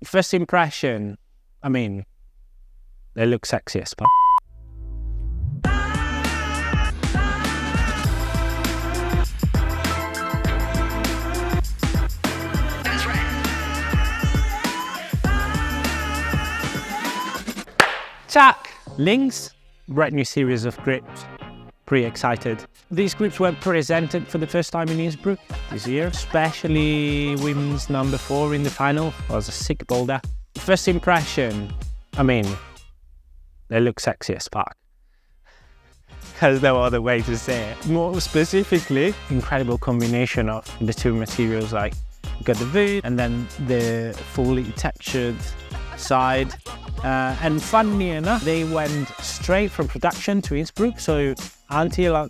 First impression, I mean, they look sexy as fuck. Check! Lynx, brand new series of grips. Pretty excited. These grips were presented for the first time in Innsbruck this year, especially women's number 4 in the final. It was a sick boulder. First impression, I mean, they look sexy as fuck. There's no other way to say it. More specifically, incredible combination of the two materials, like you got the wood and then the fully textured side. And funny enough, they went straight from production to Innsbruck, so until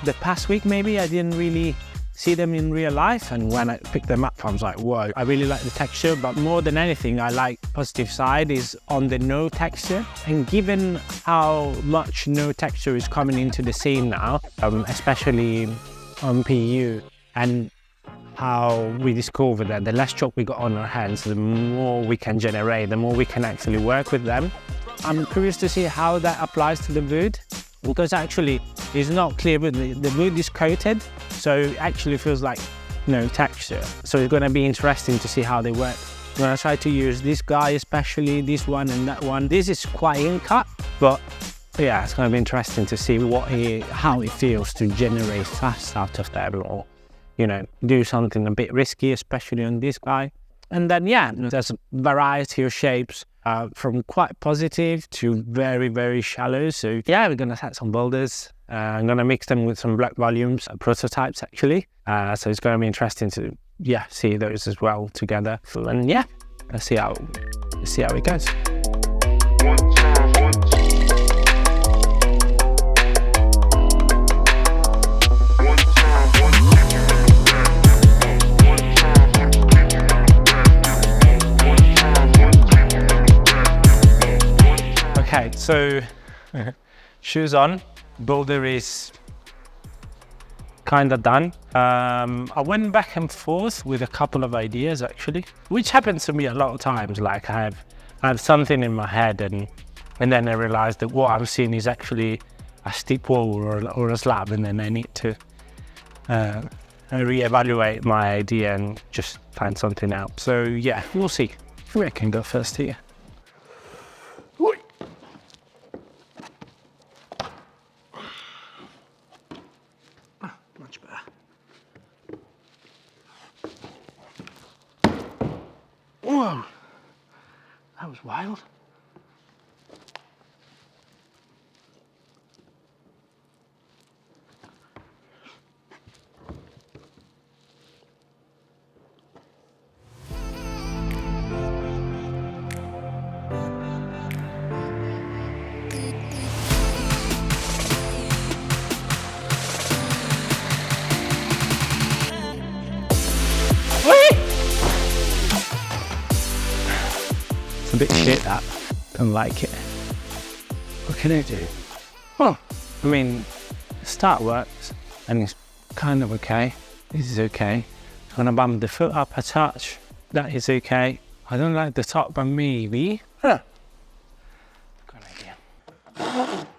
the past week maybe I didn't really see them in real life, and when I picked them up I was like, whoa, I really like the texture, but more than anything I like positive side is on the no texture. And given how much no texture is coming into the scene now, especially on PU, and how we discovered that the less chalk we got on our hands, the more we can generate, the more we can actually work with them. I'm curious to see how that applies to the wood, because actually it's not clear, but the wood is coated, so it actually feels like no texture. So it's going to be interesting to see how they work. I'm going to try to use this guy, especially this one and that one. This is quite in-cut, but yeah, it's going to be interesting to see how it feels to generate fast out of them, or do something a bit risky, especially on this guy. And then, yeah, there's a variety of shapes from quite positive to very, very shallow. So yeah, we're going to set some boulders. I'm going to mix them with some black volumes, prototypes actually. So it's going to be interesting to, see those as well together. And yeah, let's see how it goes. Okay, so shoes on, boulder is kind of done. I went back and forth with a couple of ideas actually, which happens to me a lot of times. Like I have something in my head and then I realize that what I'm seeing is actually a steep wall or a slab, and then I need to reevaluate my idea and just find something out. So yeah, we'll see. I can go first here. Much better. Whoa, that was wild. It's a bit shit, that. Don't like it. What can I do? Well, I mean, the start works and it's kind of okay. This is okay. I'm gonna bump the foot up a touch. That is okay. I don't like the top, but maybe. Good idea.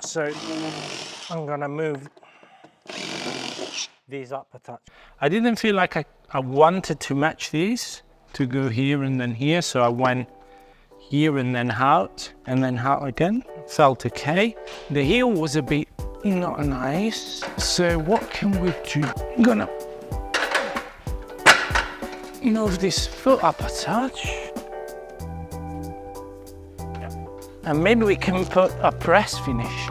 So I'm gonna move these up a touch. I didn't feel like I wanted to match these to go here and then here, so I went here and then out again. Felt okay. The heel was a bit not nice. So what can we do? I'm gonna move this foot up a touch. And maybe we can put a press finish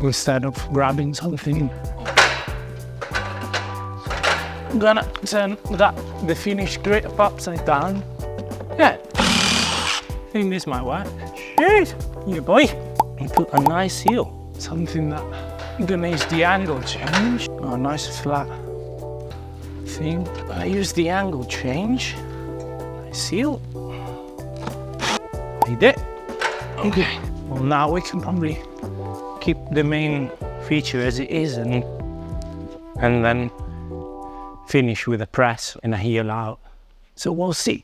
instead of grabbing something. I'm gonna turn the finished grip upside down. Yeah. I think this might work. Shit! Yeah, boy. You put a nice heel. Something that I'm gonna use the angle change. Oh, nice flat thing. I use the angle change. Nice heel. I did. Okay. Well, now we can probably keep the main feature as it is and then finish with a press and a heel out. So we'll see.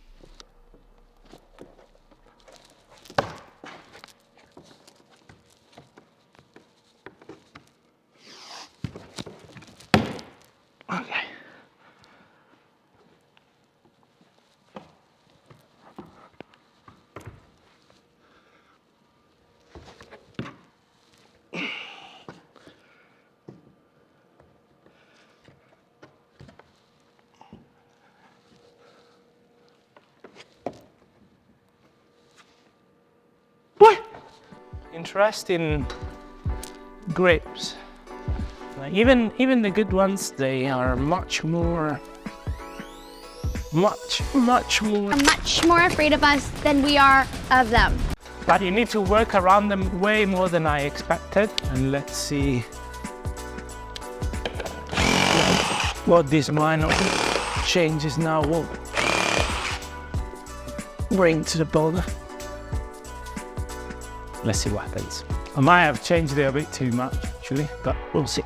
interesting grips. Like even the good ones, they are much more afraid of us than we are of them. But you need to work around them way more than I expected. And let's see what these minor changes now will bring to the boulder. Let's see what happens. I might have changed it a bit too much actually, but we'll see.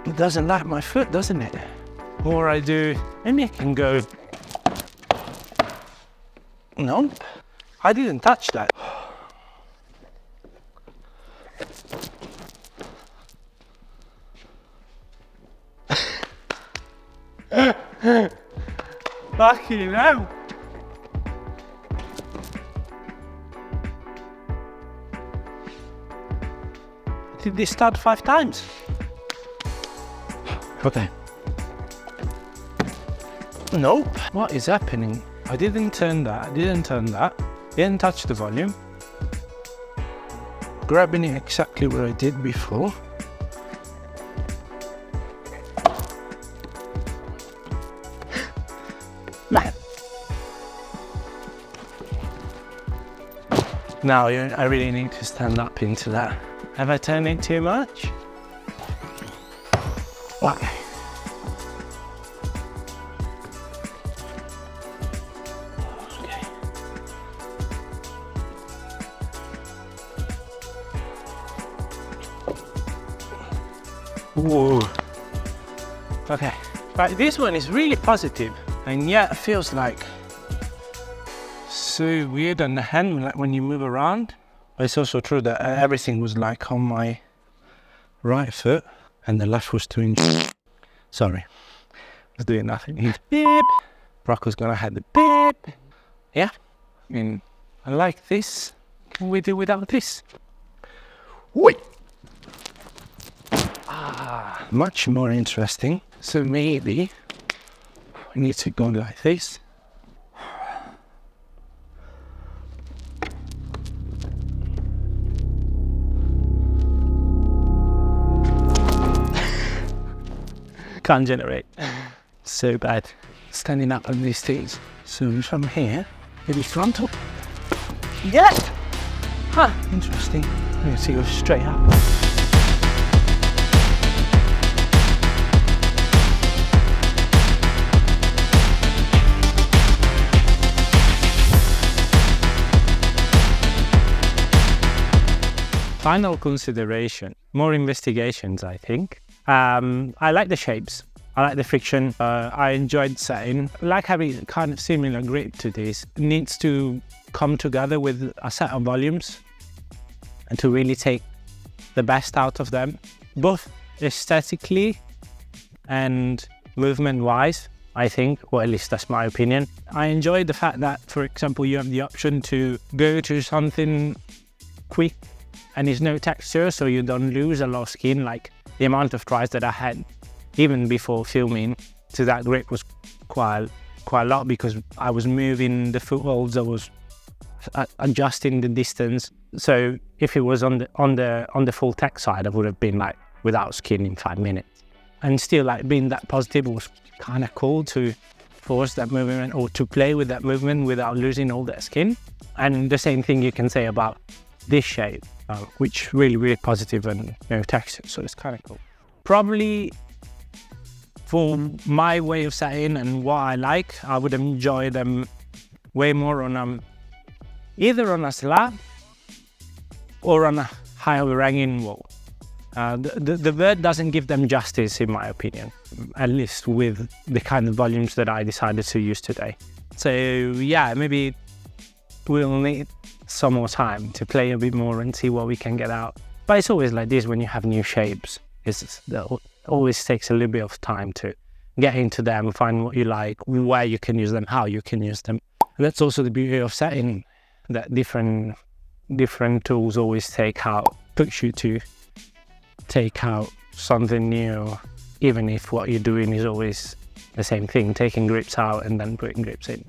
It doesn't like my foot, doesn't it? Or I do, maybe I can go. Nope, I didn't touch that. Fucking hell. Did this start 5 times? Okay. Nope. What is happening? I didn't turn that, didn't touch the volume. Grabbing it exactly where I did before. Man. Now I really need to stand up into that. Have I turned it too much? Okay. Whoa. Okay. Right, this one is really positive, and yet it feels like so weird on the hand, like when you move around. But it's also true that everything was like on my right foot, and the left was doing. Sorry, I was doing nothing. Beep. Rocco's gonna have the beep. Yeah, I mean, I like this. Can we do without this? Wait. Much more interesting. So maybe I need to go like this. Can't generate. So bad. Standing up on these things. So from here, maybe frontal. Yeah! Huh, interesting. I'm going to go straight up. Final consideration, more investigations, I think. I like the shapes, I like the friction, I enjoyed setting. I like having kind of similar grip to this. It needs to come together with a set of volumes and to really take the best out of them, both aesthetically and movement-wise, I think, or at least that's my opinion. I enjoy the fact that, for example, you have the option to go to something quick and there's no texture, so you don't lose a lot of skin. Like the amount of tries that I had, even before filming, to that grip was quite a lot, because I was moving the footholds, I was adjusting the distance. So if it was on the full tech side, I would have been like without skin in 5 minutes. And still, like being that positive was kind of cool to force that movement or to play with that movement without losing all that skin. And the same thing you can say about this shape, which really positive and texture, so it's kind of cool. Probably for my way of setting and what I like, I would enjoy them way more on either on a slab or on a high overhanging wall. The vert doesn't give them justice, in my opinion, at least with the kind of volumes that I decided to use today. So yeah, maybe we'll need some more time to play a bit more and see what we can get out. But it's always like this when you have new shapes. It always takes a little bit of time to get into them, find what you like, where you can use them, how you can use them. And that's also the beauty of setting, that different tools always push you to take out something new, even if what you're doing is always the same thing, taking grips out and then putting grips in.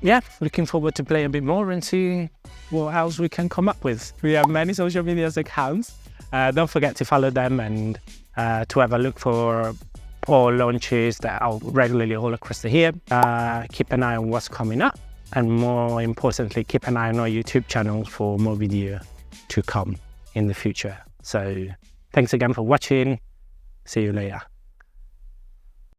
yeah, looking forward to play a bit more and see what else we can come up with. We have many social media accounts. Don't forget to follow them and to have a look for all launches that are regularly all across the year. Keep an eye on what's coming up, and more importantly, keep an eye on our YouTube channel for more video to come in the future. So thanks again for watching. See you later.